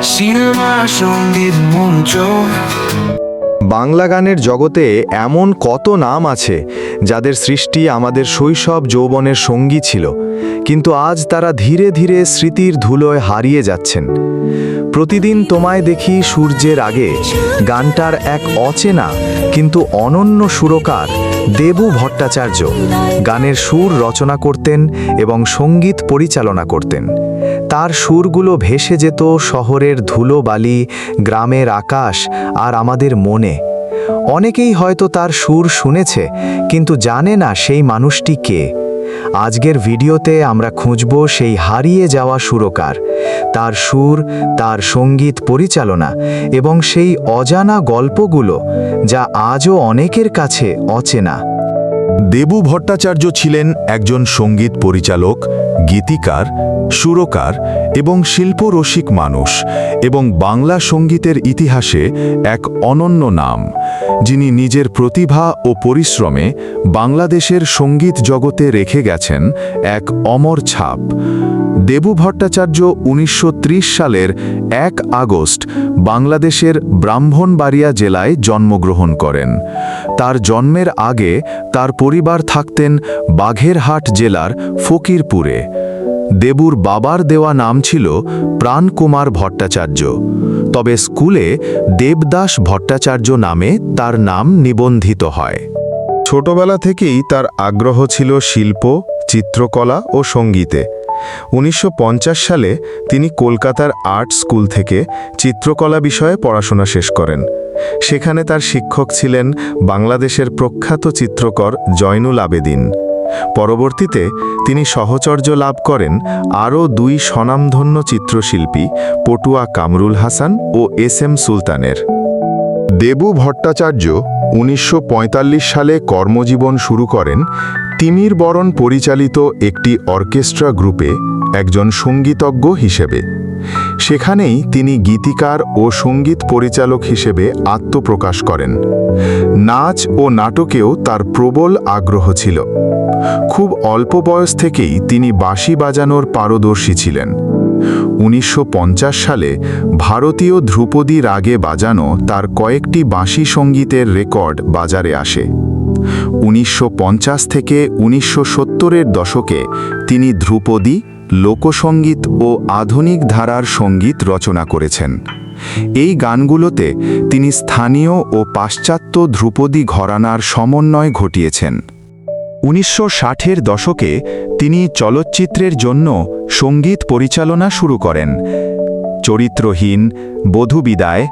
Cinema সঙ্গীত মঞ্চ। বাংলা গানের জগতে এমন কত নাম আছে যাদের সৃষ্টি আমাদের শৈশব যৌবনের সঙ্গী ছিল, কিন্তু আজ তারা ধীরে ধীরে স্মৃতির ধুলোয় হারিয়ে যাচ্ছেন। প্রতিদিন তোমায় দেখি সূর্যের আগে গানটার এক অচেনা কিন্তু অনন্য সুরকার দেবু ভট্টাচার্য গানের সুর রচনা করতেন এবং সঙ্গীত পরিচালনা করতেন। তার সুরগুলো ভেসে যেত শহরের ধুলোবালি, গ্রামের আকাশ আর আমাদের মনে। অনেকেই হয়তো তার সুর শুনেছে, কিন্তু জানে না সেই মানুষটি কে। আজকের ভিডিওতে আমরা খুঁজব সেই হারিয়ে যাওয়া সুরকার, তার সুর, তার সঙ্গীত পরিচালনা এবং সেই অজানা গল্পগুলো যা আজও অনেকের কাছে অচেনা। দেবু ভট্টাচার্য ছিলেন একজন সঙ্গীত পরিচালক, গীতিকার, সুরকার এবং শিল্পরসিক মানুষ এবং বাংলা সঙ্গীতের ইতিহাসে এক অনন্য নাম, যিনি নিজের প্রতিভা ও পরিশ্রমে বাংলাদেশের সঙ্গীত জগতে রেখে গেছেন এক অমর ছাপ। দেবু ভট্টাচার্য ১৯৩০ সালের ১ আগস্ট বাংলাদেশের ব্রাহ্মণবাড়িয়া জেলায় জন্মগ্রহণ করেন। তার জন্মের আগে তার পরিবার থাকতেন বাঘেরহাট জেলার ফকিরপুরে। দেবুর বাবার দেওয়া নাম ছিল প্রাণকুমার ভট্টাচার্য, তবে স্কুলে দেবদাস ভট্টাচার্য নামে তার নাম নিবন্ধিত হয়। ছোটবেলা থেকেই তার আগ্রহ ছিল শিল্প, চিত্রকলা ও সঙ্গীতে। ১৯৫০ সালে তিনি কলকাতার আর্ট স্কুল থেকে চিত্রকলা বিষয়ে পড়াশোনা শেষ করেন। সেখানে তার শিক্ষক ছিলেন বাংলাদেশের প্রখ্যাত চিত্রকর জয়নুল আবেদিন। পরবর্তীতে তিনি সহচর্য লাভ করেন আরও ২ স্বনামধন্য চিত্রশিল্পী পটুয়া কামরুল হাসান ও এস.এম. সুলতানের। দেবু ভট্টাচার্য ১৯৪৫ সালে কর্মজীবন শুরু করেন তিমির বরণ পরিচালিত একটি অর্কেস্ট্রা গ্রুপে একজন সঙ্গীতজ্ঞ হিসেবে। সেখানেই তিনি গীতিকার ও সঙ্গীত পরিচালক হিসেবে আত্মপ্রকাশ করেন। নাচ ও নাটকেও তার প্রবল আগ্রহ ছিল। খুব অল্প বয়স থেকেই তিনি বাঁশি বাজানোর পারদর্শী ছিলেন। ১৯৫০ সালে ভারতীয় ধ্রুপদী রাগে বাজানো তার কয়েকটি বাঁশি সঙ্গীতের রেকর্ড বাজারে আসে। ১৯৫০ থেকে ১৯৭০-এর দশকে তিনি ধ্রুপদী, লোকসঙ্গীত ও আধুনিক ধারার সঙ্গীত রচনা করেছেন। এই গানগুলোতে তিনি স্থানীয় ও পাশ্চাত্য ধ্রুপদী ঘরানার সমন্বয় ঘটিয়েছেন। ১৯৬০-এর দশকে তিনি চলচ্চিত্রের জন্য সঙ্গীত পরিচালনা শুরু করেন। চরিত্রহীন, বধূ বিদায়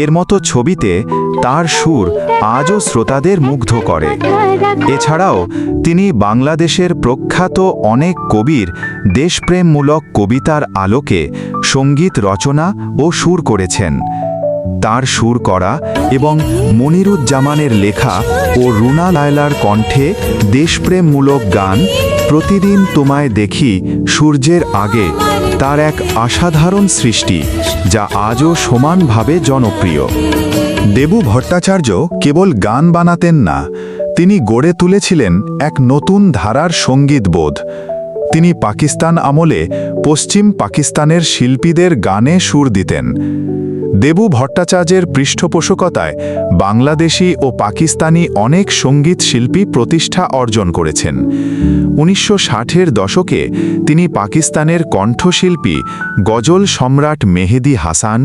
এর মতো ছবিতে তার সুর আজও শ্রোতাদের মুগ্ধ করে। এছাড়াও তিনি বাংলাদেশের প্রখ্যাত অনেক কবির দেশপ্রেমমূলক কবিতার আলোকে সঙ্গীত রচনা ও সুর করেছেন। তার সুর করা এবং মনিরুজ্জামানের লেখা ও রুনা লায়লার কণ্ঠে দেশপ্রেমমূলক গান প্রতিদিন তোমায় দেখি, সূর্যের আগে তার এক অসাধারণ সৃষ্টি, যা আজও সমানভাবে জনপ্রিয়। দেবু ভট্টাচার্য কেবল গান বানাতেন না, তিনি গড়ে তুলেছিলেন এক নতুন ধারার সঙ্গীতবোধ। তিনি পাকিস্তান আমলে পশ্চিম পাকিস্তানের শিল্পীদের গানে সুর দিতেন। দেবু ভট্টাচার্যের পৃষ্ঠপোষকতায় বাংলাদেশি ও পাকিস্তানি অনেক সঙ্গীত শিল্পী প্রতিষ্ঠা অর্জন করেছেন। ১৯৬০-এর দশকে তিনি পাকিস্তানের কণ্ঠশিল্পী গজল সম্রাট মেহেদি হাসান,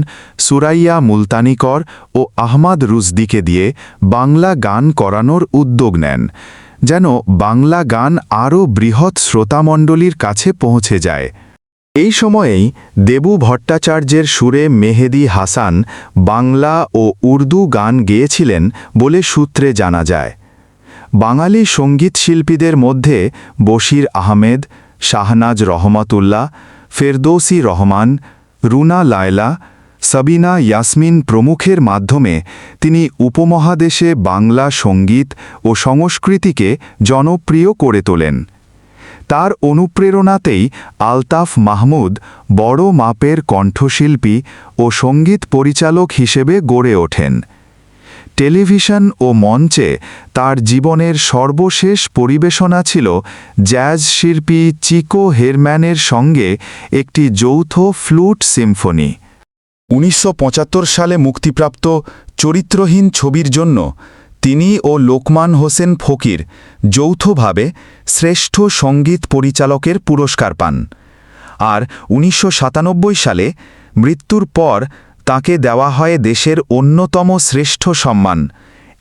সুরাইয়া মুলতানিকর ও আহমাদ রুজদিকে দিয়ে বাংলা গান করানোর উদ্যোগ নেন, যেন বাংলা গান আরও বৃহৎ শ্রোতামণ্ডলীর কাছে পৌঁছে যায়। এই সময়েই দেবু ভট্টাচার্যের সুরে মেহেদি হাসান বাংলা ও উর্দু গান গেয়েছিলেন বলে সূত্রে জানা যায়। বাঙালি সঙ্গীত শিল্পীদের মধ্যে বশির আহমেদ, শাহনাজ রহমতুল্লাহ, ফেরদৌসী রহমান, রুনা লায়লা, সাবিনা ইয়াসমিন প্রমুখের মাধ্যমে তিনি উপমহাদেশে বাংলা সঙ্গীত ও সংস্কৃতিকে জনপ্রিয় করে তোলেন। তার অনুপ্রেরণাতেই আলতাফ মাহমুদ বড় মাপের কণ্ঠশিল্পী ও সঙ্গীত পরিচালক হিসেবে গড়ে ওঠেন। টেলিভিশন ও মঞ্চে তার জীবনের সর্বশেষ পরিবেশনা ছিল জ্যাজ শিল্পী চিকো হেরম্যানের সঙ্গে একটি যৌথ ফ্লুট সিম্ফনি। 1975 সালে মুক্তিপ্রাপ্ত চরিত্রহীন ছবির জন্য তিনি ও লোকমান হোসেন ফকির যৌথভাবে শ্রেষ্ঠ সঙ্গীত পরিচালকের পুরস্কার পান। আর 1997 সালে মৃত্যুর পর তাকে দেওয়া হয় দেশের অন্যতম শ্রেষ্ঠ সম্মান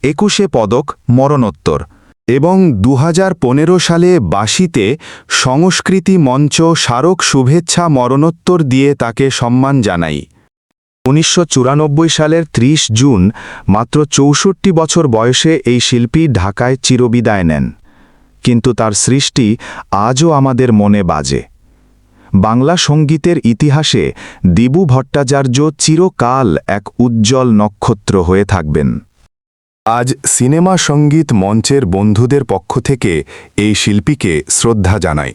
21 পদক মরণোত্তর। এবং 2015 সালে বাঁশিতে সংস্কৃতি মঞ্চ স্মারক শুভেচ্ছা মরণোত্তর দিয়ে তাকে সম্মান জানাই। 1994 সালের 30 জুন মাত্র 64 বছর বয়সে এই শিল্পী ঢাকায় চিরবিদায় নেন, কিন্তু তার সৃষ্টি আজও আমাদের মনে বাজে। বাংলা সঙ্গীতের ইতিহাসে দিবু ভট্টাচার্য চিরকাল এক উজ্জ্বল নক্ষত্র হয়ে থাকবেন। আজ সিনেমা সঙ্গীত মঞ্চের বন্ধুদের পক্ষ থেকে এই শিল্পীকে শ্রদ্ধা জানাই।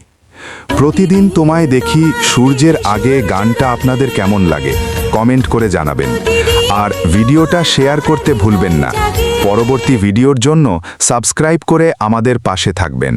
প্রতিদিন তোমায় দেখি সূর্যের আগে গানটা আপনাদের কেমন লাগে কমেন্ট করে জানাবেন, আর ভিডিওটা শেয়ার করতে ভুলবেন না। পরবর্তী ভিডিওর জন্য সাবস্ক্রাইব করে আমাদের পাশে থাকবেন।